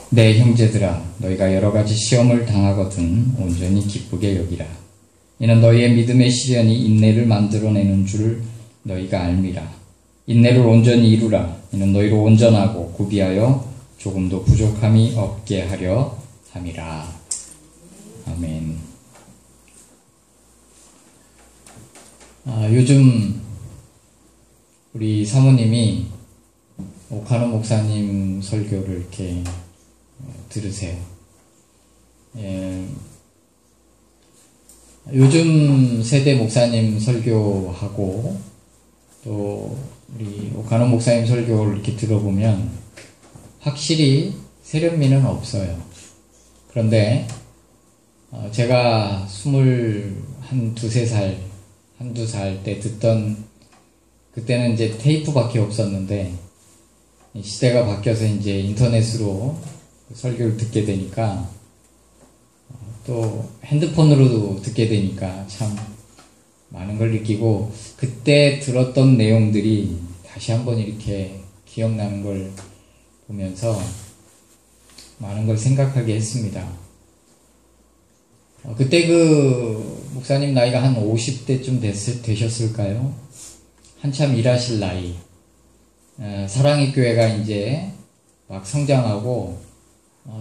내 형제들아, 너희가 여러가지 시험을 당하거든 온전히 기쁘게 여기라. 이는 너희의 믿음의 시련이 인내를 만들어내는 줄 너희가 알미라. 인내를 온전히 이루라. 이는 너희로 온전하고 구비하여 조금도 부족함이 없게 하려 함이라. 아멘. 요즘 우리 사모님이 오카노 목사님 설교를 이렇게 들으세요. 요즘 세대 목사님 설교하고 또 우리 오카노 목사님 설교를 이렇게 들어보면 확실히 세련미는 없어요. 그런데 제가 한두 살 때 듣던, 그때는 이제 테이프밖에 없었는데 시대가 바뀌어서 이제 인터넷으로 설교를 듣게 되니까 또 핸드폰으로도 듣게 되니까 참 많은 걸 느끼고, 그때 들었던 내용들이 다시 한번 이렇게 기억나는 걸 보면서 많은 걸 생각하게 했습니다. 그때 그 목사님 나이가 한 50대쯤 되셨을까요? 한참 일하실 나이. 사랑의 교회가 이제 막 성장하고,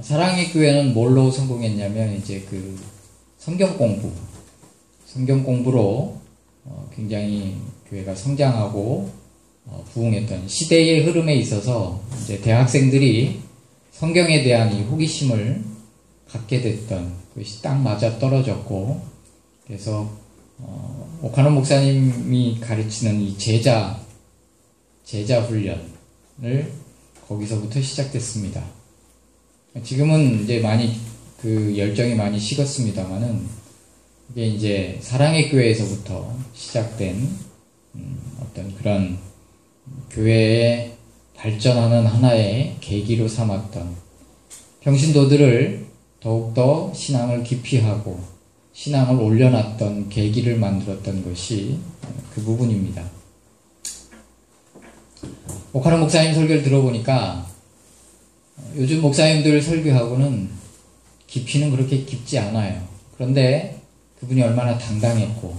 사랑의 교회는 뭘로 성공했냐면 이제 그 성경 공부로 굉장히 교회가 성장하고 부흥했던 시대의 흐름에 있어서 이제 대학생들이 성경에 대한 이 호기심을 갖게 됐던 것이 딱 맞아 떨어졌고, 그래서 오카노 목사님이 가르치는 이 제자 훈련을 거기서부터 시작됐습니다. 지금은 이제 많이 그 열정이 많이 식었습니다만은, 이게 이제 사랑의 교회에서부터 시작된 어떤 그런 교회의 발전하는 하나의 계기로 삼았던, 평신도들을 더욱더 신앙을 깊이 하고 신앙을 올려놨던 계기를 만들었던 것이 그 부분입니다. 오카노 목사님 설교를 들어보니까 요즘 목사님들 설교하고는 깊이는 그렇게 깊지 않아요. 그런데 그분이 얼마나 당당했고,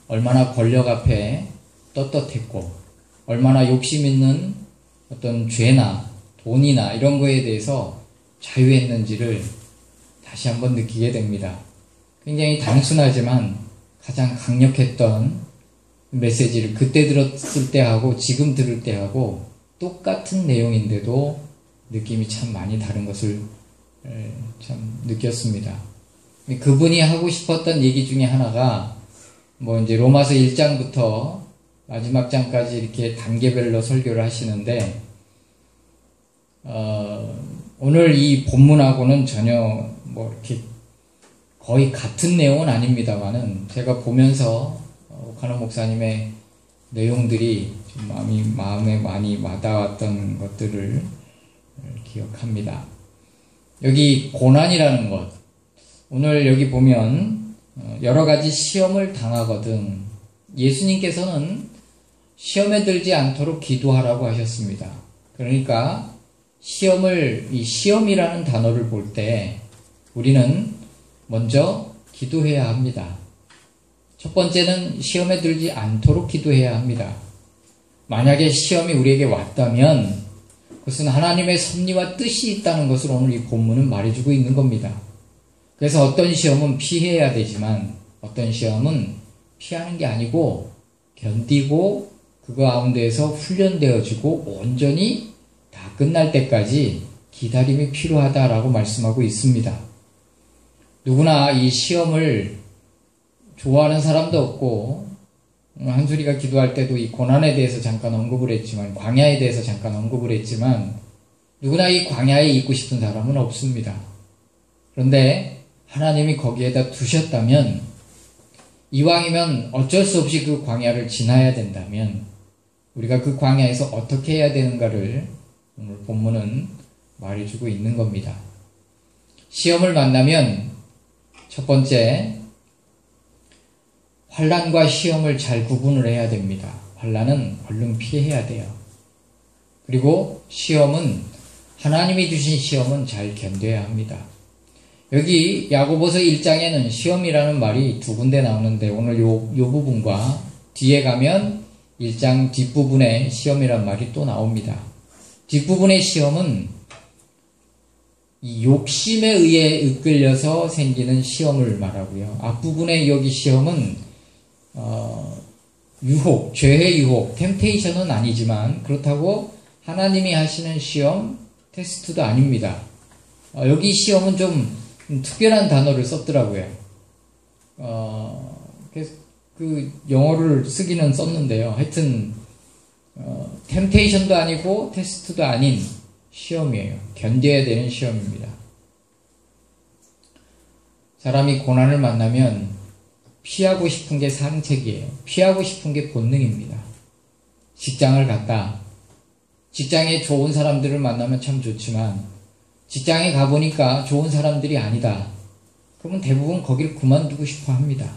얼마나 권력 앞에 떳떳했고, 얼마나 욕심 있는 어떤 죄나 돈이나 이런 거에 대해서 자유했는지를 다시 한번 느끼게 됩니다. 굉장히 단순하지만 가장 강력했던 메시지를 그때 들었을 때하고 지금 들을 때하고 똑같은 내용인데도 느낌이 참 많이 다른 것을 참 느꼈습니다. 그분이 하고 싶었던 얘기 중에 하나가 뭐 이제 로마서 1장부터 마지막 장까지 이렇게 단계별로 설교를 하시는데, 오늘 이 본문하고는 전혀 뭐 이렇게 거의 같은 내용은 아닙니다만은, 제가 보면서 오카노 목사님의 내용들이 좀 마음에 많이 와닿았던 것들을 기억합니다. 여기 고난이라는 것, 오늘 여기 보면 여러 가지 시험을 당하거든 예수님께서는 시험에 들지 않도록 기도하라고 하셨습니다. 그러니까 이 시험이라는 단어를 볼 때 우리는 먼저 기도해야 합니다. 첫 번째는 시험에 들지 않도록 기도해야 합니다. 만약에 시험이 우리에게 왔다면 그것은 하나님의 섭리와 뜻이 있다는 것을 오늘 이 본문은 말해주고 있는 겁니다. 그래서 어떤 시험은 피해야 되지만 어떤 시험은 피하는 게 아니고 견디고 그 가운데에서 훈련되어지고 온전히 다 끝날 때까지 기다림이 필요하다라고 말씀하고 있습니다. 누구나 이 시험을 좋아하는 사람도 없고, 한수리가 기도할 때도 이 고난에 대해서 잠깐 언급을 했지만, 광야에 대해서 잠깐 언급을 했지만, 누구나 이 광야에 있고 싶은 사람은 없습니다. 그런데 하나님이 거기에다 두셨다면, 이왕이면 어쩔 수 없이 그 광야를 지나야 된다면 우리가 그 광야에서 어떻게 해야 되는가를 오늘 본문은 말해주고 있는 겁니다. 시험을 만나면 첫 번째, 환난과 시험을 잘 구분을 해야 됩니다. 환난은 얼른 피해야 돼요. 그리고 시험은 하나님이 주신 시험은 잘 견뎌야 합니다. 여기 야고보서 1장에는 시험이라는 말이 두 군데 나오는데 오늘 요 부분과 뒤에 가면 1장 뒷부분에 시험이란 말이 또 나옵니다. 뒷부분의 시험은 이 욕심에 의해 이끌려서 생기는 시험을 말하고요. 앞부분의 여기 시험은 유혹, 죄의 유혹, 템테이션은 아니지만 그렇다고 하나님이 하시는 시험, 테스트도 아닙니다. 여기 시험은 좀 특별한 단어를 썼더라고요. 그래서 그 영어를 쓰기는 썼는데요. 하여튼 템테이션도 아니고 테스트도 아닌 시험이에요. 견뎌야 되는 시험입니다. 사람이 고난을 만나면 피하고 싶은 게 상책이에요. 피하고 싶은 게 본능입니다. 직장을 갔다. 직장에 좋은 사람들을 만나면 참 좋지만 직장에 가보니까 좋은 사람들이 아니다. 그러면 대부분 거기를 그만두고 싶어 합니다.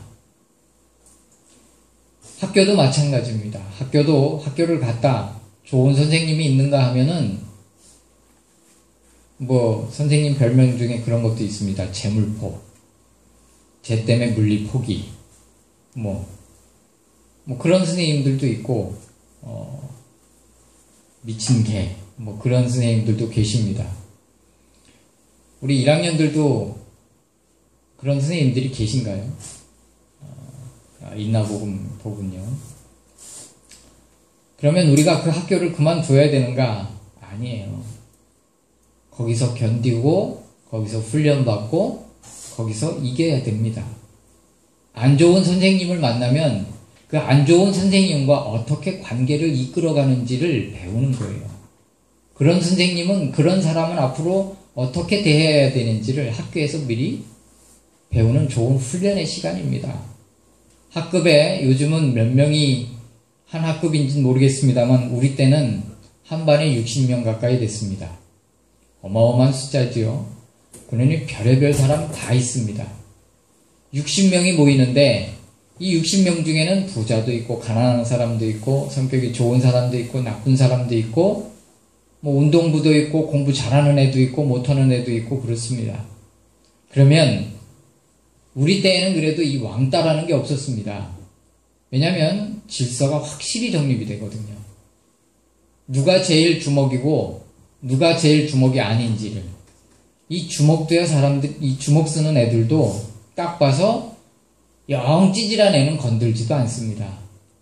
학교도 마찬가지입니다. 학교를 갔다. 좋은 선생님이 있는가 하면은 선생님 별명 중에 그런 것도 있습니다. 재물포, 쟤 때문에 물리 포기, 그런 선생님들도 있고, 미친 개, 그런 선생님들도 계십니다. 우리 1학년들도 그런 선생님들이 계신가요? 있나 보군요. 그러면 우리가 그 학교를 그만둬야 되는가? 아니에요. 거기서 견디고 거기서 훈련받고 거기서 이겨야 됩니다. 안 좋은 선생님을 만나면 그 안 좋은 선생님과 어떻게 관계를 이끌어가는지를 배우는 거예요. 그런 선생님은, 그런 사람은 앞으로 어떻게 대해야 되는지를 학교에서 미리 배우는 좋은 훈련의 시간입니다. 학급에 요즘은 몇 명이 한 학급인지는 모르겠습니다만 우리 때는 한 반에 60명 가까이 됐습니다. 어마어마한 숫자지요. 그러니 별의별 사람 다 있습니다. 60명이 모이는데 이 60명 중에는 부자도 있고 가난한 사람도 있고 성격이 좋은 사람도 있고 나쁜 사람도 있고 운동부도 있고 공부 잘하는 애도 있고 못하는 애도 있고 그렇습니다. 그러면 우리 때에는 그래도 이 왕따라는 게 없었습니다. 왜냐하면 질서가 확실히 정립이 되거든요. 누가 제일 주먹이고 누가 제일 주먹이 아닌지를, 이 주먹도야 이 주먹 쓰는 애들도 딱 봐서 영 찌질한 애는 건들지도 않습니다.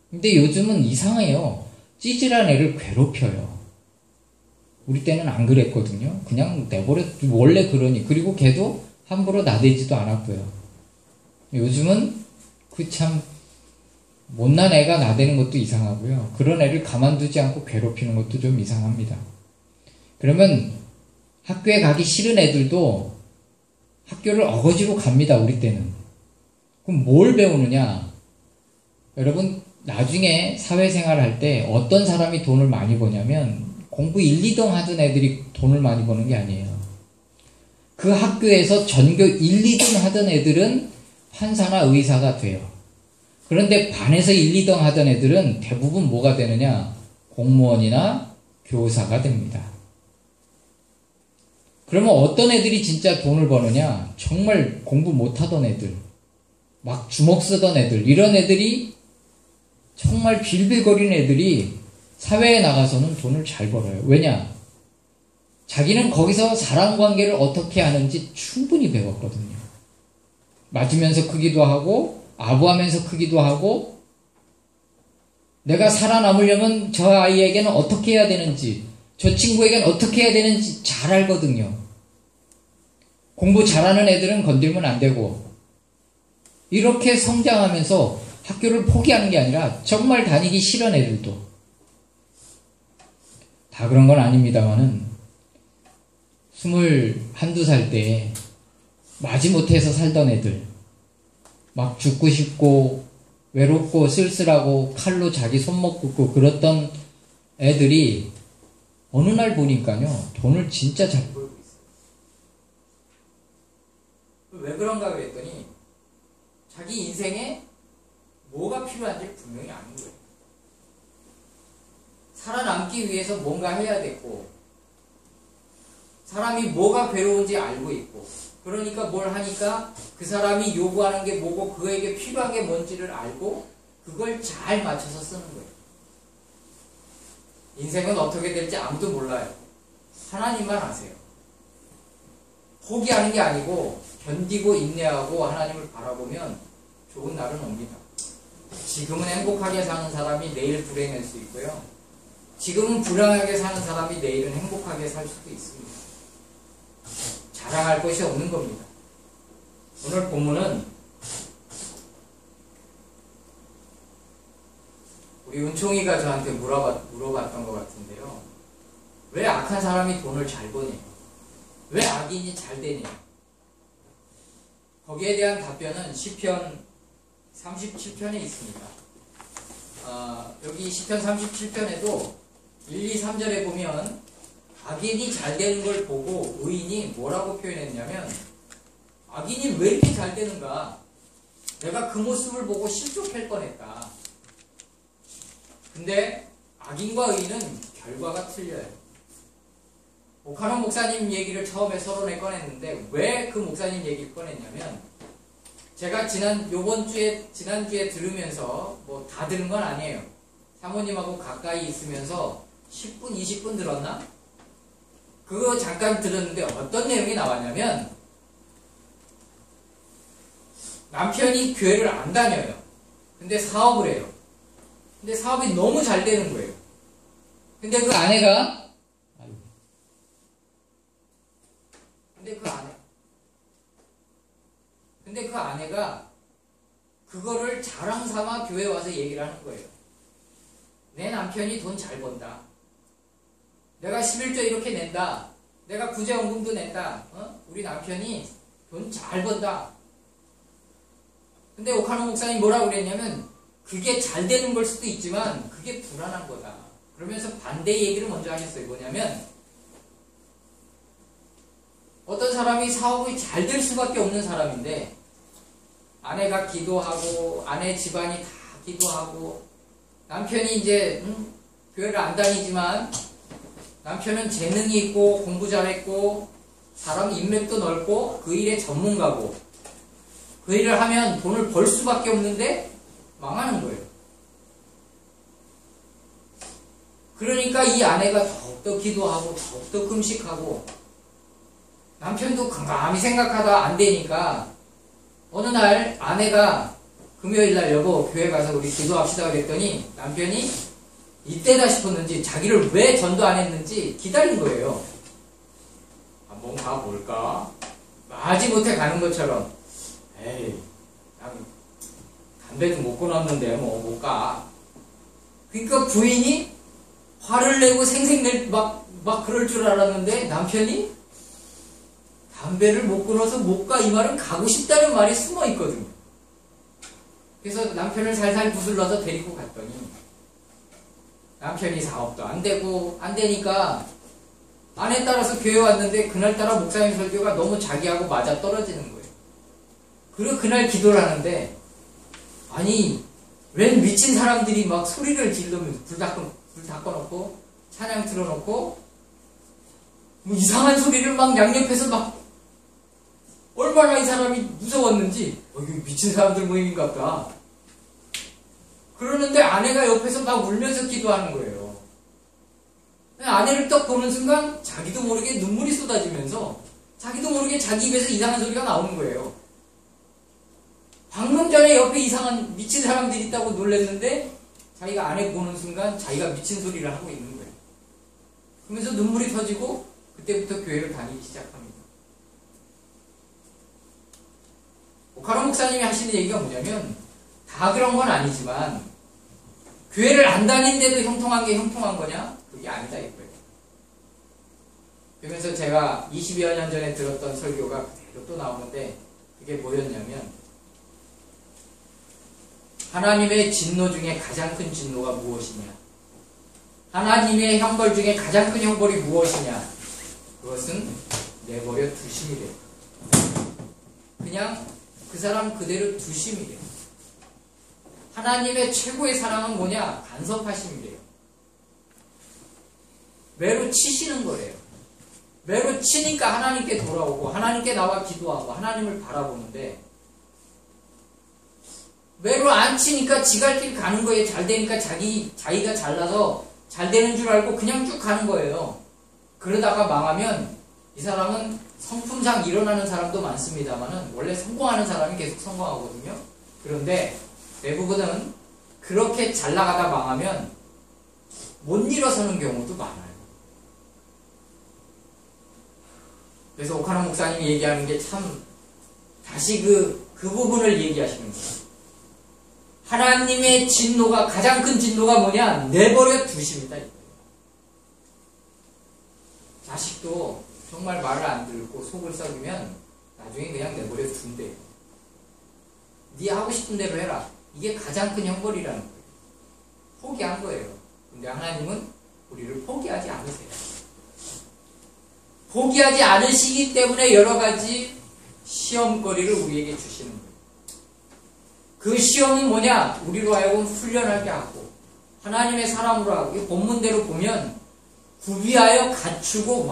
근데 요즘은 이상해요. 찌질한 애를 괴롭혀요. 우리 때는 안 그랬거든요. 그냥 내버려, 원래 그러니. 그리고 걔도 함부로 나대지도 않았고요. 요즘은 그 참 못난 애가 나대는 것도 이상하고요. 그런 애를 가만두지 않고 괴롭히는 것도 좀 이상합니다. 그러면 학교에 가기 싫은 애들도 학교를 어거지로 갑니다. 우리 때는. 그럼 뭘 배우느냐? 여러분 나중에 사회생활 할 때 어떤 사람이 돈을 많이 버냐면 공부 1, 2등 하던 애들이 돈을 많이 버는 게 아니에요. 그 학교에서 전교 1, 2등 하던 애들은 판사나 의사가 돼요. 그런데 반에서 1, 2등 하던 애들은 대부분 뭐가 되느냐? 공무원이나 교사가 됩니다. 그러면 어떤 애들이 진짜 돈을 버느냐? 정말 공부 못하던 애들, 막 주먹 쓰던 애들, 이런 애들이, 정말 빌빌거리는 애들이 사회에 나가서는 돈을 잘 벌어요. 왜냐? 자기는 거기서 사람관계를 어떻게 하는지 충분히 배웠거든요. 맞으면서 크기도 하고 아부하면서 크기도 하고, 내가 살아남으려면 저 아이에게는 어떻게 해야 되는지, 저 친구에게는 어떻게 해야 되는지 잘 알거든요. 공부 잘하는 애들은 건들면 안 되고, 이렇게 성장하면서 학교를 포기하는 게 아니라 정말 다니기 싫은 애들도, 다 그런 건 아닙니다만은 21~22살 때 마지못해서 살던 애들, 막 죽고 싶고 외롭고 쓸쓸하고 칼로 자기 손목 긋고 그랬던 애들이 어느 날 보니까요, 돈을 진짜 잘 벌고 있어요. 왜 그런가 그랬더니 자기 인생에 뭐가 필요한지 분명히 아는 거예요. 살아남기 위해서 뭔가 해야 됐고, 사람이 뭐가 괴로운지 알고 있고, 그러니까 뭘 하니까 그 사람이 요구하는 게 뭐고 그에게 필요한 게 뭔지를 알고 그걸 잘 맞춰서 쓰는 거예요. 인생은 어떻게 될지 아무도 몰라요. 하나님만 아세요. 포기하는 게 아니고 견디고 인내하고 하나님을 바라보면 좋은 날은 옵니다. 지금은 행복하게 사는 사람이 내일 불행할 수 있고요. 지금은 불행하게 사는 사람이 내일은 행복하게 살 수도 있습니다. 자랑할 것이 없는 겁니다. 오늘 본문은 우리 은총이가 저한테 물어봤던 것 같은데요. 왜 악한 사람이 돈을 잘 버냐? 왜 악인이 잘 되냐? 거기에 대한 답변은 시편 37편에 있습니다. 여기 시편 37편에도 1, 2, 3절에 보면 악인이 잘 되는 걸 보고 의인이 뭐라고 표현했냐면, 악인이 왜 이렇게 잘 되는가? 내가 그 모습을 보고 실족할 뻔했다. 근데 악인과 의인은 결과가 틀려요. 오카노 목사님 얘기를 처음에 서론에 꺼냈는데 왜 그 목사님 얘기를 꺼냈냐면, 제가 지난주에 들으면서 뭐 다 들은 건 아니에요. 사모님하고 가까이 있으면서 10분, 20분 들었나? 그거 잠깐 들었는데 어떤 내용이 나왔냐면, 남편이 교회를 안 다녀요. 근데 사업을 해요. 근데 사업이 너무 잘 되는 거예요. 근데 그 아내가 근데 그 아내가 그거를 자랑 삼아 교회에 와서 얘기를 하는 거예요. 내 남편이 돈 잘 번다. 내가 11조 이렇게 낸다. 내가 구제원금도 낸다. 우리 남편이 돈 잘 번다. 근데 오카노 목사님 뭐라고 그랬냐면, 그게 잘 되는 걸 수도 있지만 그게 불안한 거다. 그러면서 반대 얘기를 먼저 하셨어요. 뭐냐면, 어떤 사람이 사업이 잘 될 수밖에 없는 사람인데, 아내가 기도하고 아내 집안이 다 기도하고, 남편이 이제 교회를 안 다니지만 남편은 재능이 있고 공부 잘했고 사람 인맥도 넓고 그 일의 전문가고, 그 일을 하면 돈을 벌 수밖에 없는데 망하는 거예요. 그러니까 이 아내가 더욱더 기도하고 더욱더 금식하고, 남편도 감히 생각하다 안 되니까 어느 날 아내가 금요일날 여보 교회 가서 우리 기도합시다 그랬더니, 남편이 이때다 싶었는지 자기를 왜 전도 안 했는지 기다린 거예요. 한번 가볼까? 마지못해 가는 것처럼, 에이 난 담배도 못 끊었는데 뭐 못 가. 그러니까 부인이 화를 내고 생색낼 막 그럴 줄 알았는데, 남편이 담배를 못 끊어서 못 가 이 말은 가고 싶다는 말이 숨어 있거든요. 그래서 남편을 살살 구슬러서 데리고 갔더니 남편이 사업도 안 되고 안 되니까 아내 따라서 교회 왔는데, 그날따라 목사님 설교가 너무 자기하고 맞아 떨어지는 거예요. 그리고 그날 기도를 하는데, 아니 웬 미친 사람들이 막 소리를 지르면서 불 다 꺼놓고 찬양 틀어놓고 뭐 이상한 소리를 막 양옆에서 막, 얼마나 이 사람이 무서웠는지, 여기 미친 사람들 모임인가 보다. 그러는데 아내가 옆에서 막 울면서 기도하는 거예요. 아내를 딱 보는 순간 자기도 모르게 눈물이 쏟아지면서 자기도 모르게 자기 입에서 이상한 소리가 나오는 거예요. 방금 전에 옆에 이상한 미친 사람들이 있다고 놀랐는데 자기가 아내 보는 순간 자기가 미친 소리를 하고 있는 거예요. 그러면서 눈물이 터지고 그때부터 교회를 다니기 시작합니다. 오카노 목사님이 하시는 얘기가 뭐냐면, 다 그런 건 아니지만 교회를 안 다니는데도 형통한 게 형통한 거냐? 그게 아니다 이거예요. 그러면서 제가 20여 년 전에 들었던 설교가 그대로 또 나오는데, 그게 뭐였냐면, 하나님의 진노 중에 가장 큰 진노가 무엇이냐? 하나님의 형벌 중에 가장 큰 형벌이 무엇이냐? 그것은 내버려 두심이래요. 그냥 그 사람 그대로 두심이래요. 하나님의 최고의 사랑은 뭐냐? 간섭하심이래요. 매로 치시는 거래요. 매로 치니까 하나님께 돌아오고 하나님께 나와 기도하고 하나님을 바라보는데 매로 안 치니까 지 갈 길 가는 거예요. 잘 되니까 자기가 잘나서 잘 되는 줄 알고 그냥 쭉 가는 거예요. 그러다가 망하면 이 사람은 성품상 일어나는 사람도 많습니다만은 원래 성공하는 사람이 계속 성공하거든요. 그런데 대부분은 그렇게 잘 나가다 망하면 못 일어서는 경우도 많아요. 그래서 오카노 목사님이 얘기하는 게 참 다시 그 부분을 얘기하시는 거예요. 하나님의 진노가 가장 큰 진노가 뭐냐? 내버려 두십니다. 자식도 정말 말을 안 듣고 속을 썩이면 나중에 그냥 내버려 둔대요. 네 하고 싶은 대로 해라. 이게 가장 큰 형벌이라는 거예요. 포기한 거예요. 근데 하나님은 우리를 포기하지 않으세요. 포기하지 않으시기 때문에 여러 가지 시험거리를 우리에게 주시는 거예요. 그 시험은 뭐냐? 우리로 하여금 훈련하게 하고 하나님의 사람으로 하고 이 본문대로 보면 구비하여 갖추고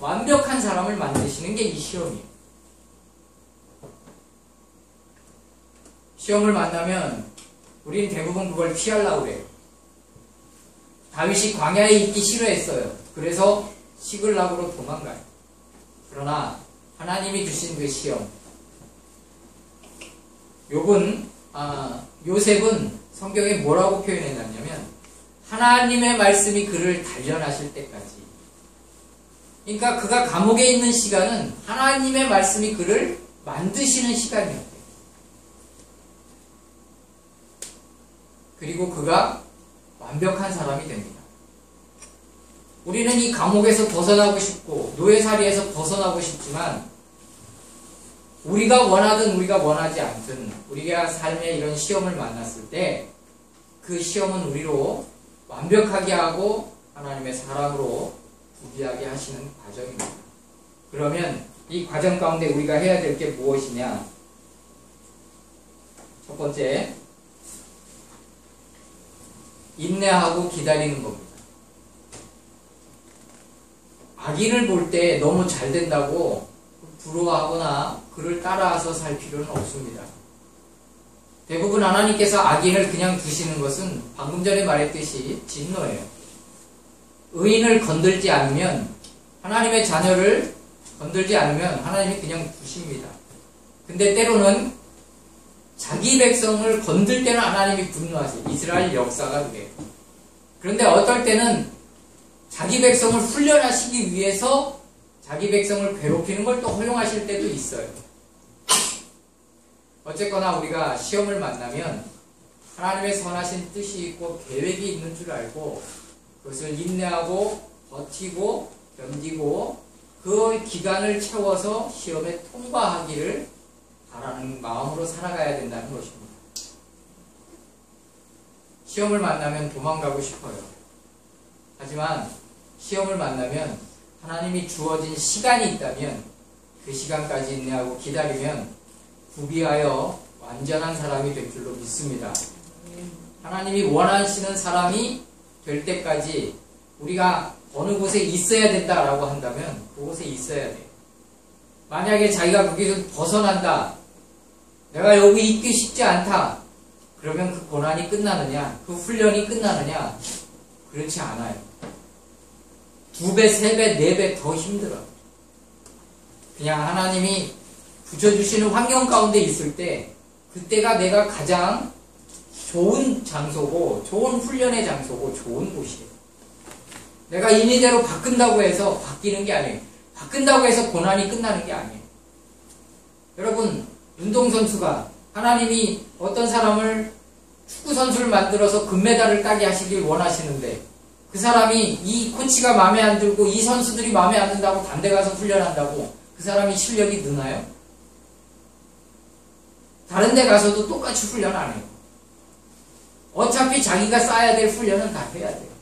완벽한 사람을 만드시는 게 이 시험이에요. 시험을 만나면 우린 대부분 그걸 피하려고 그래요. 다윗이 광야에 있기 싫어했어요. 그래서 시글락으로 도망가요. 그러나 하나님이 주신 그 시험, 요셉은 성경에 뭐라고 표현해놨냐면 하나님의 말씀이 그를 단련하실 때까지. 그러니까 그가 감옥에 있는 시간은 하나님의 말씀이 그를 만드시는 시간이었대요. 그리고 그가 완벽한 사람이 됩니다. 우리는 이 감옥에서 벗어나고 싶고 노예살이에서 벗어나고 싶지만 우리가 원하든 우리가 원하지 않든 우리가 삶의 이런 시험을 만났을 때 그 시험은 우리로 완벽하게 하고 하나님의 사랑으로 구비하게 하시는 과정입니다. 그러면 이 과정 가운데 우리가 해야 될 게 무엇이냐? 첫 번째, 인내하고 기다리는 겁니다. 악인을 볼 때 너무 잘 된다고 부러워하거나 그를 따라서 살 필요는 없습니다. 대부분 하나님께서 악인을 그냥 두시는 것은 방금 전에 말했듯이 진노예요. 의인을 건들지 않으면, 하나님의 자녀를 건들지 않으면 하나님이 그냥 두십니다. 근데 때로는 자기 백성을 건들 때는 하나님이 분노하세요. 이스라엘 역사가 그래요. 그런데 어떨 때는 자기 백성을 훈련하시기 위해서 자기 백성을 괴롭히는 걸 또 허용하실 때도 있어요. 어쨌거나 우리가 시험을 만나면 하나님의 선하신 뜻이 있고 계획이 있는 줄 알고 그것을 인내하고 버티고 견디고 그 기간을 채워서 시험에 통과하기를 바라는 마음으로 살아가야 된다는 것입니다. 시험을 만나면 도망가고 싶어요. 하지만 시험을 만나면 하나님이 주어진 시간이 있다면 그 시간까지 인내하고 기다리면 구비하여 완전한 사람이 될 줄로 믿습니다. 하나님이 원하시는 사람이 될 때까지 우리가 어느 곳에 있어야 된다라고 한다면 그곳에 있어야 돼요. 만약에 자기가 거기서 벗어난다, 내가 여기 있기 쉽지 않다, 그러면 그 고난이 끝나느냐, 그 훈련이 끝나느냐? 그렇지 않아요. 2배, 3배, 4배 더 힘들어요. 그냥 하나님이 붙여주시는 환경 가운데 있을 때 그때가 내가 가장 좋은 장소고 좋은 훈련의 장소고 좋은 곳이에요. 내가 임의대로 바꾼다고 해서 바뀌는 게 아니에요. 바꾼다고 해서 고난이 끝나는 게 아니에요. 여러분, 운동선수가 하나님이 어떤 사람을 축구선수를 만들어서 금메달을 따게 하시길 원하시는데 그 사람이 이 코치가 마음에 안 들고 이 선수들이 마음에 안 든다고 다른 데 가서 훈련한다고 그 사람이 실력이 느나요? 다른 데 가서도 똑같이 훈련 안 해요. 어차피 자기가 쌓아야 될 훈련은 다 해야 돼요.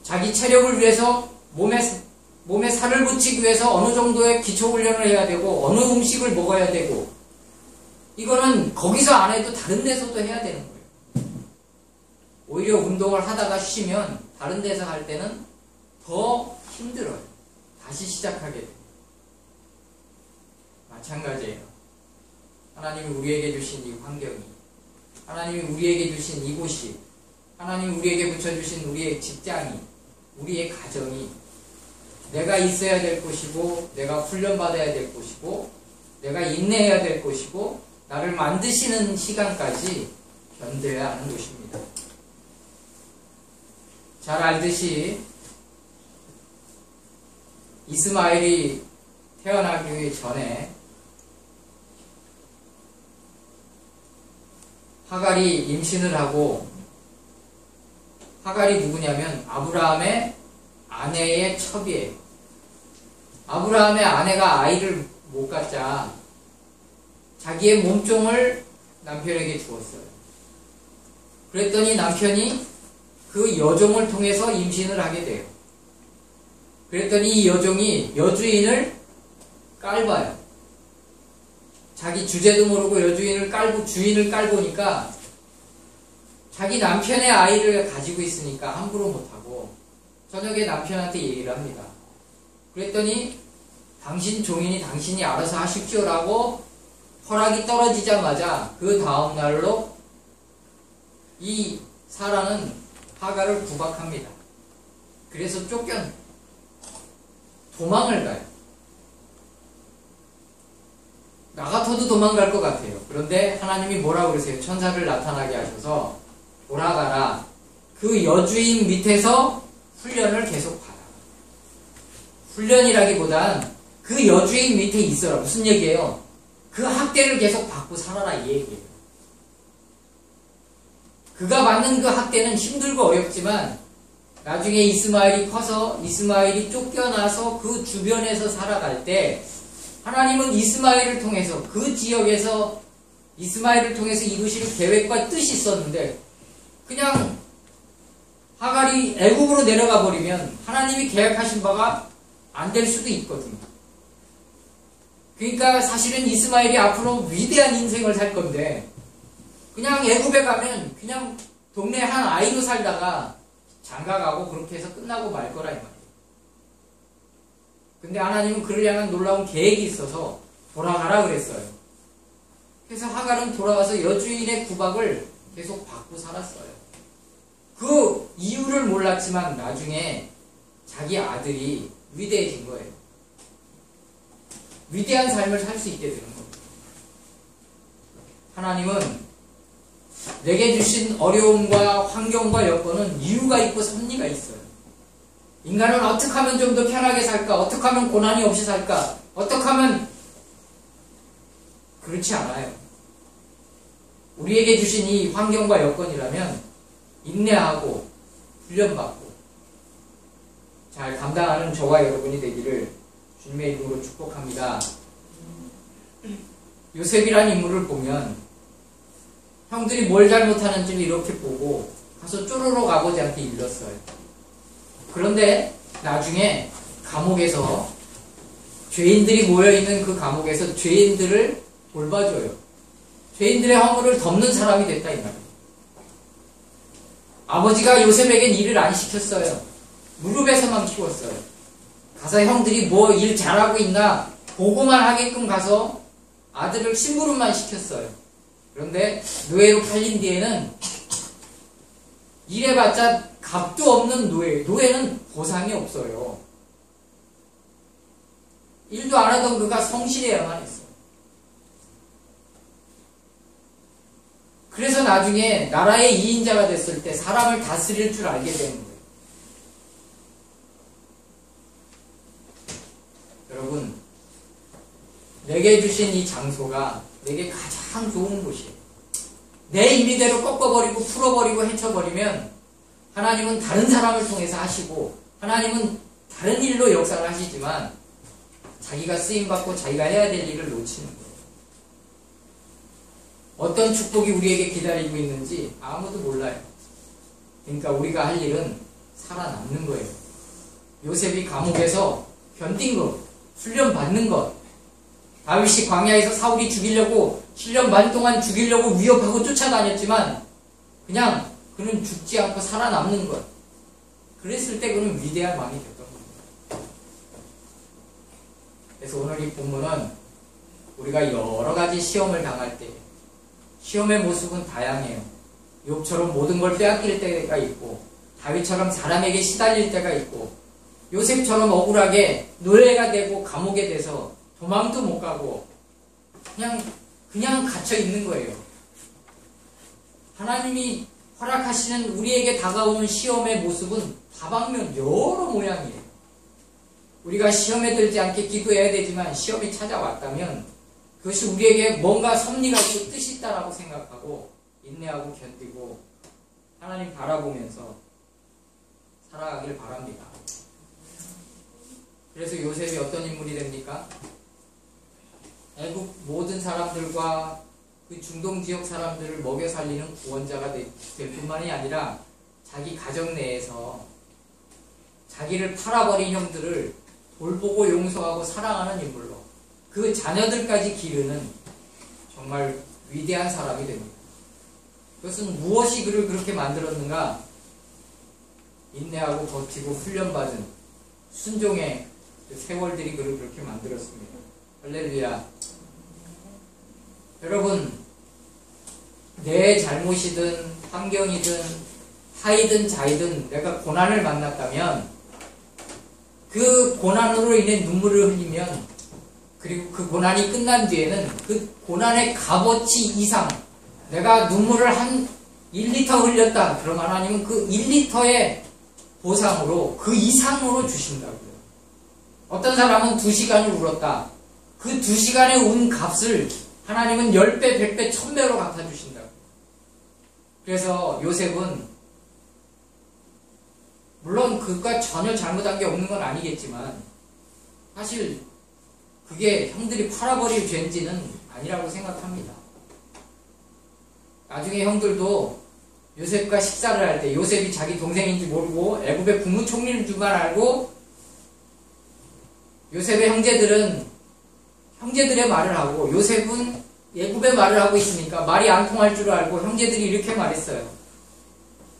자기 체력을 위해서 몸에 살을 붙이기 위해서 어느 정도의 기초 훈련을 해야 되고 어느 음식을 먹어야 되고 이거는 거기서 안 해도 다른 데서도 해야 되는 거예요. 오히려 운동을 하다가 쉬면 다른 데서 할 때는 더 힘들어요. 다시 시작하게 됩니다. 마찬가지예요. 하나님이 우리에게 주신 이 환경이, 하나님이 우리에게 주신 이곳이, 하나님이 우리에게 붙여주신 우리의 직장이, 우리의 가정이 내가 있어야 될 곳이고, 내가 훈련받아야 될 곳이고, 내가 인내해야 될 곳이고, 나를 만드시는 시간까지 견뎌야 하는 곳입니다. 잘 알듯이 이스마엘이 태어나기 전에 하갈이 임신을 하고, 하갈이 누구냐면 아브라함의 아내의 첩이에요. 아브라함의 아내가 아이를 못 갖자 자기의 몸종을 남편에게 주었어요. 그랬더니 남편이 그 여종을 통해서 임신을 하게 돼요. 그랬더니 이 여종이 여주인을 깔봐요. 자기 주제도 모르고 여주인을 깔고 주인을 깔보니까 자기 남편의 아이를 가지고 있으니까 함부로 못하고 저녁에 남편한테 얘기를 합니다. 그랬더니 당신 종인이 당신이 알아서 하십시오라고 허락이 떨어지자마자 그 다음날로 이 사라는 하갈을 구박합니다. 그래서 도망을 가요. 나 같아도 도망갈 것 같아요. 그런데 하나님이 뭐라고 그러세요? 천사를 나타나게 하셔서 돌아가라. 그 여주인 밑에서 훈련을 계속 받아. 훈련이라기보단 그 여주인 밑에 있어라. 무슨 얘기예요? 그 학대를 계속 받고 살아라 이 얘기예요. 그가 받는 그 학대는 힘들고 어렵지만 나중에 이스마엘이 커서 이스마엘이 쫓겨나서 그 주변에서 살아갈 때 하나님은 이스마엘을 통해서 그 지역에서 이스마엘을 통해서 이루실 계획과 뜻이 있었는데 그냥 하갈이 애국으로 내려가 버리면 하나님이 계획하신 바가 안 될 수도 있거든요. 그러니까 사실은 이스마엘이 앞으로 위대한 인생을 살 건데 그냥 애국에 가면 그냥 동네 한 아이로 살다가 장가가고 그렇게 해서 끝나고 말 거라 이 말이에요. 근데 하나님은 그를 향한 놀라운 계획이 있어서 돌아가라 그랬어요. 그래서 하갈은 돌아가서 여주인의 구박을 계속 받고 살았어요. 그 이유를 몰랐지만 나중에 자기 아들이 위대해진 거예요. 위대한 삶을 살 수 있게 되는 겁니다. 하나님은 내게 주신 어려움과 환경과 여건은 이유가 있고 섭리가 있어요. 인간은 어떻게 하면 좀 더 편하게 살까? 어떻게 하면 고난이 없이 살까? 어떻게 하면 그렇지 않아요. 우리에게 주신 이 환경과 여건이라면 인내하고 훈련받고 잘 감당하는 저와 여러분이 되기를 주님의 이름으로 축복합니다. 요셉이라는 인물을 보면 형들이 뭘 잘못하는지를 이렇게 보고 가서 쪼르륵 아버지한테 일렀어요. 그런데 나중에 감옥에서 죄인들이 모여있는 그 감옥에서 죄인들을 돌봐줘요. 죄인들의 허물을 덮는 사람이 됐다 이 말이에요. 아버지가 요셉에겐 일을 안 시켰어요. 무릎에서만 키웠어요. 가서 형들이 뭐 일 잘하고 있나 보고만 하게끔 가서 아들을 심부름만 시켰어요. 그런데 노예로 팔린 뒤에는 일해봤자 값도 없는 노예는 보상이 없어요. 일도 안 하던 그가 성실해야만 했어요. 그래서 나중에 나라의 2인자가 됐을 때 사람을 다스릴 줄 알게 되는 거예요. 여러분, 내게 주신 이 장소가 내게 가장 좋은 곳이에요. 내 임의대로 꺾어버리고 풀어버리고 헤쳐버리면 하나님은 다른 사람을 통해서 하시고 하나님은 다른 일로 역사를 하시지만 자기가 쓰임받고 자기가 해야 될 일을 놓치는 거예요. 어떤 축복이 우리에게 기다리고 있는지 아무도 몰라요. 그러니까 우리가 할 일은 살아남는 거예요. 요셉이 감옥에서 견딘 것, 훈련받는 것, 다윗이 광야에서 사울이 죽이려고 7년 반 동안 죽이려고 위협하고 쫓아다녔지만 그냥 그는 죽지 않고 살아남는 것. 그랬을 때 그는 위대한 왕이 됐던 겁니다. 그래서 오늘 이 본문은 우리가 여러 가지 시험을 당할 때 시험의 모습은 다양해요. 욥처럼 모든 걸 빼앗길 때가 있고, 다윗처럼 사람에게 시달릴 때가 있고, 요셉처럼 억울하게 노예가 되고 감옥에 돼서 도망도 못 가고 그냥 갇혀 있는 거예요. 하나님이 허락하시는 우리에게 다가오는 시험의 모습은 다방면 여러 모양이에요. 우리가 시험에 들지 않게 기도해야 되지만 시험이 찾아왔다면 그것이 우리에게 뭔가 섭리가 있고 뜻이 있다라고 생각하고 인내하고 견디고 하나님 바라보면서 살아가길 바랍니다. 그래서 요셉이 어떤 인물이 됩니까? 애국 모든 사람들과 그 중동 지역 사람들을 먹여 살리는 구원자가 될 뿐만이 아니라 자기 가정 내에서 자기를 팔아버린 형들을 돌보고 용서하고 사랑하는 인물로 그 자녀들까지 기르는 정말 위대한 사람이 됩니다. 그것은 무엇이 그를 그렇게 만들었는가? 인내하고 버티고 훈련받은 순종의 세월들이 그를 그렇게 만들었습니다. 할렐루야. 여러분, 내 잘못이든 환경이든 하이든 자이든 내가 고난을 만났다면 그 고난으로 인해 눈물을 흘리면 그리고 그 고난이 끝난 뒤에는 그 고난의 값어치 이상 내가 눈물을 한 1리터 흘렸다. 그럼 하나님은 그 1리터의 보상으로 그 이상으로 주신다고요. 어떤 사람은 2시간을 울었다. 그 2시간의 운 값을 하나님은 10배, 100배, 1000배로 갚아주신다고요. 그래서 요셉은 물론 그가 전혀 잘못한 게 없는 건 아니겠지만 사실 그게 형들이 팔아버릴 죄인지는 아니라고 생각합니다. 나중에 형들도 요셉과 식사를 할 때 요셉이 자기 동생인지 모르고 애굽의 국무총리인 줄만 알고 요셉의 형제들은 형제들의 말을 하고 요셉은 애굽의 말을 하고 있으니까 말이 안 통할 줄 알고 형제들이 이렇게 말했어요.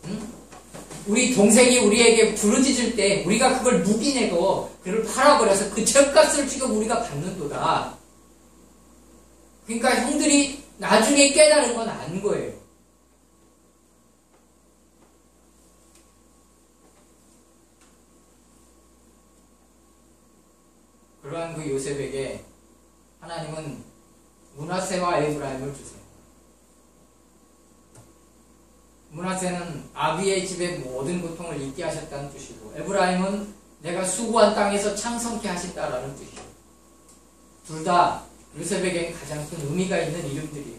응? 우리 동생이 우리에게 부르짖을 때 우리가 그걸 묵인해도 그를 팔아버려서 그 죗값을 지금 우리가 받는도다. 그러니까 형들이 나중에 깨달은 건 아닌 거예요. 그러한 그 요셉에게 하나님은 므낫세와 에브라임을 주세요. 므낫세는 아비의 집의 모든 고통을 잊게 하셨다는 뜻이고 에브라임은 내가 수고한 땅에서 창성케 하신다라는 뜻이에요. 둘 다 요셉에겐 가장 큰 의미가 있는 이름들이에요.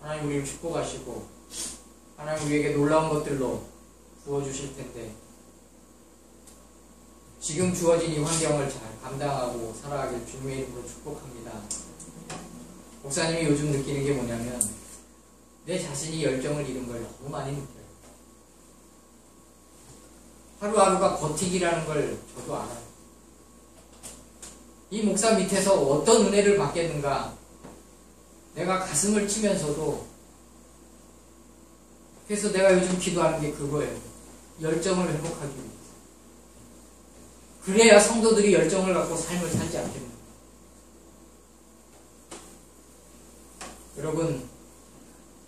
하나님 우리를 축복하시고 하나님 우리에게 놀라운 것들로 부어주실 텐데 지금 주어진 이 환경을 잘 감당하고 살아가길 주님의 이름으로 축복합니다. 목사님이 요즘 느끼는 게 뭐냐면 내 자신이 열정을 잃은 걸 너무 많이 느껴요. 하루하루가 버티기라는 걸 저도 알아요. 이 목사 밑에서 어떤 은혜를 받겠는가 내가 가슴을 치면서도 그래서 내가 요즘 기도하는 게 그거예요. 열정을 회복하기 위해서. 그래야 성도들이 열정을 갖고 삶을 살지 않겠나. 여러분,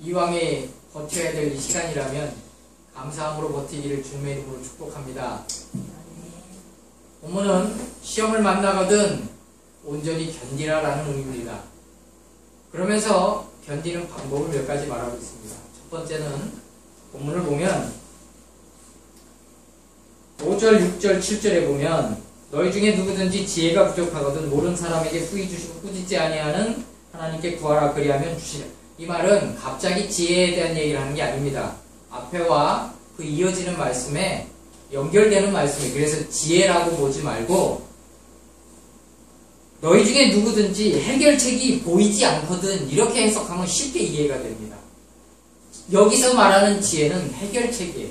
이왕에 버텨야 될 이 시간이라면 감사함으로 버티기를 주님의 이름으로 축복합니다. 본문은 시험을 만나거든 온전히 견디라라는 의미입니다. 그러면서 견디는 방법을 몇 가지 말하고 있습니다. 첫 번째는 본문을 보면 5절, 6절, 7절에 보면 너희 중에 누구든지 지혜가 부족하거든 모르는 사람에게 후히 주시고 꾸짖지 아니하는 하나님께 구하라 그리하면 주시라. 이 말은 갑자기 지혜에 대한 얘기를 하는 게 아닙니다. 앞에와 그 이어지는 말씀에 연결되는 말씀이에요. 그래서 지혜라고 보지 말고 너희 중에 누구든지 해결책이 보이지 않거든 이렇게 해석하면 쉽게 이해가 됩니다. 여기서 말하는 지혜는 해결책이에요.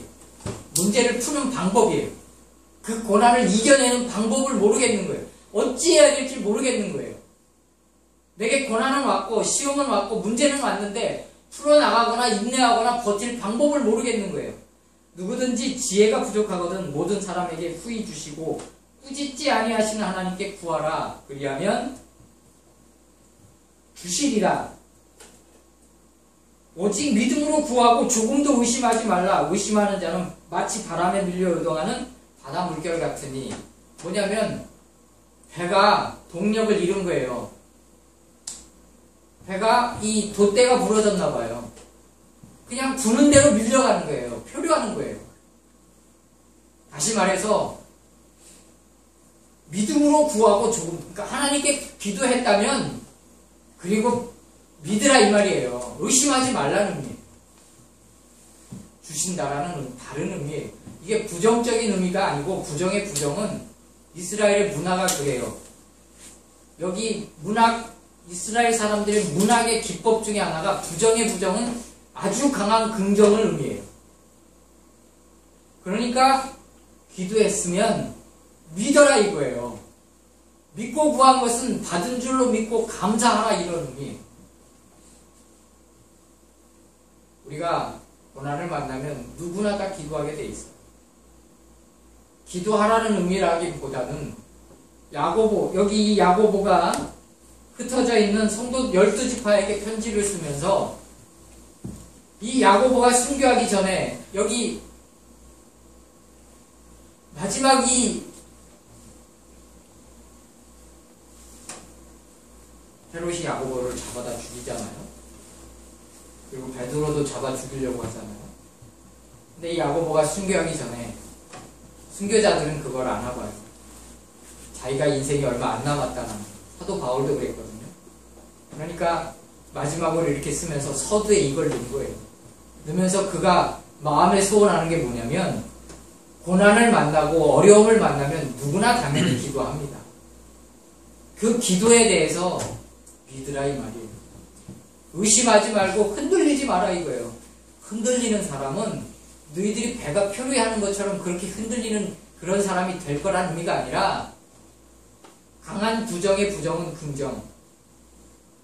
문제를 푸는 방법이에요. 그 고난을 이겨내는 방법을 모르겠는 거예요. 어찌해야 될지 모르겠는 거예요. 내게 고난은 왔고 시험은 왔고 문제는 왔는데 풀어나가거나 인내하거나 버틸 방법을 모르겠는 거예요. 누구든지 지혜가 부족하거든 모든 사람에게 후히 주시고 꾸짖지 아니하시는 하나님께 구하라. 그리하면 주시리라. 오직 믿음으로 구하고 조금도 의심하지 말라. 의심하는 자는 마치 바람에 밀려 요동하는 바다 물결 같으니. 뭐냐면 배가 동력을 잃은 거예요. 배가 이 돛대가 부러졌나 봐요. 그냥 부는 대로 밀려가는 거예요. 표류하는 거예요. 다시 말해서 믿음으로 구하고 조금, 그러니까 하나님께 기도했다면 그리고 믿으라 이 말이에요. 의심하지 말라는 의미예요. 주신다라는 다른 의미예요. 이게 부정적인 의미가 아니고, 부정의 부정은 이스라엘의 문화가 그래요. 여기 이스라엘 사람들의 문학의 기법 중에 하나가, 부정의 부정은 아주 강한 긍정을 의미해요. 그러니까 기도했으면 믿어라 이거예요. 믿고 구한 것은 받은 줄로 믿고 감사하라 이런 의미예요. 우리가 고난을 만나면 누구나 다 기도하게 돼 있어요. 기도하라는 의미라기보다는 여기 이 야고보가 흩어져 있는 성도 12지파에게 편지를 쓰면서 이 야고보가 순교하기 전에 여기 마지막 이 헤롯이 야고보를 잡아다 죽이잖아요. 그리고 베드로도 잡아 죽이려고 하잖아요. 근데 이 야고보가 순교하기 전에 순교자들은 그걸 안 하고 와요. 자기가 인생이 얼마 안 남았다는, 사도 바울도 그랬거든요. 그러니까 마지막으로 이렇게 쓰면서 서두에 이걸 넣은 거예요. 넣으면서 그가 마음에 소원하는 게 뭐냐면, 고난을 만나고 어려움을 만나면 누구나 당연히 기도합니다. 그 기도에 대해서 믿으라 이 말이에요. 의심하지 말고 흔들리지 마라 이거예요. 흔들리는 사람은 너희들이 배가 표류하는 것처럼 그렇게 흔들리는 그런 사람이 될 거란 의미가 아니라, 강한 부정의 부정은 긍정.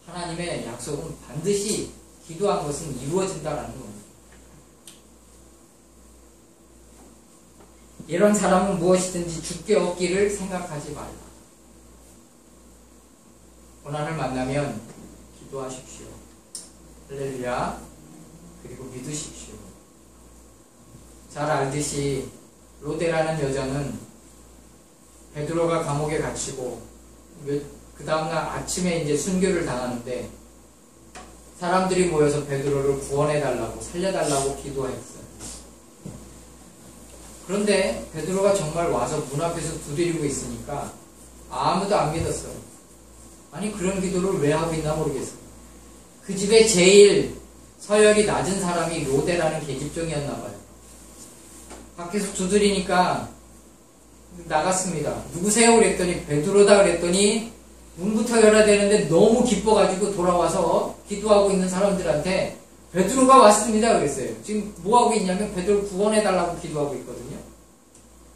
하나님의 약속은 반드시 기도한 것은 이루어진다라는 겁니다. 이런 사람은 무엇이든지 주께 얻기를 생각하지 말라. 고난을 만나면 기도하십시오. 할렐루야. 그리고 믿으십시오. 잘 알듯이 로데라는 여자는 베드로가 감옥에 갇히고 그 다음날 아침에 이제 순교를 당하는데 사람들이 모여서 베드로를 구원해달라고, 살려달라고 기도했어요. 그런데 베드로가 정말 와서 문 앞에서 두드리고 있으니까 아무도 안 믿었어요. 아니 그런 기도를 왜 하고 있나 모르겠어요. 그 집에 제일 서열이 낮은 사람이 로데라는 계집종이었나 봐요. 밖에서 두드리니까 나갔습니다. 누구세요? 그랬더니 베드로다 그랬더니 문부터 열어야 되는데 너무 기뻐가지고 돌아와서 기도하고 있는 사람들한테 베드로가 왔습니다 그랬어요. 지금 뭐하고 있냐면 베드로 구원해달라고 기도하고 있거든요.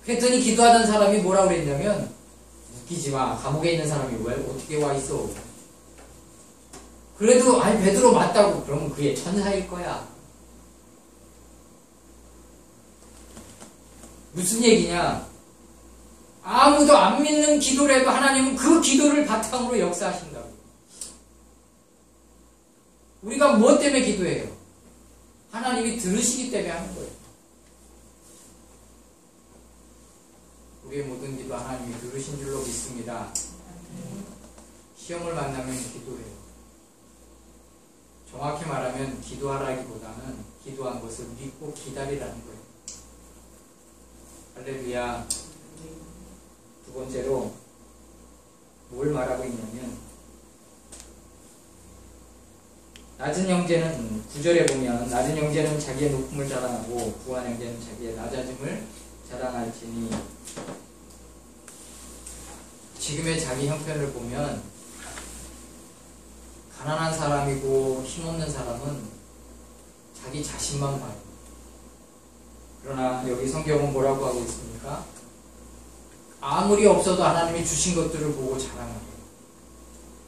그랬더니 기도하던 사람이 뭐라고 그랬냐면, 웃기지 마. 감옥에 있는 사람이 왜 어떻게 와 있어. 그래도 아니 베드로 맞다고. 그러면 그게 천사일 거야. 무슨 얘기냐? 아무도 안 믿는 기도를 해도 하나님은 그 기도를 바탕으로 역사하신다고. 우리가 무엇 때문에 기도해요? 하나님이 들으시기 때문에 하는 거예요. 우리의 모든 기도 하나님이 들으신 줄로 믿습니다. 시험을 만나면 기도해요. 정확히 말하면 기도하라기보다는 기도한 것을 믿고 기다리라는 거예요. 할렐루야. 두 번째로 뭘 말하고 있냐면, 낮은 형제는 9절에 보면 낮은 형제는 자기의 높음을 자랑하고 부한 형제는 자기의 낮아짐을 자랑할지니. 지금의 자기 형편을 보면 가난한 사람이고 힘없는 사람은 자기 자신만 봐요. 그러나 여기 성경은 뭐라고 하고 있습니까? 아무리 없어도 하나님이 주신 것들을 보고 자랑하래요.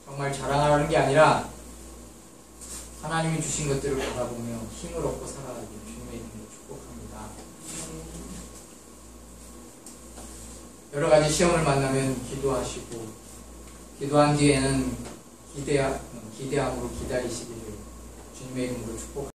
정말 자랑하라는 게 아니라 하나님이 주신 것들을 바라보며 힘을 얻고 살아가기 주님의 이름으로 축복합니다. 여러 가지 시험을 만나면 기도하시고, 기도한 뒤에는 기대함으로 기다리시기를 주님의 이름으로 축복합니다.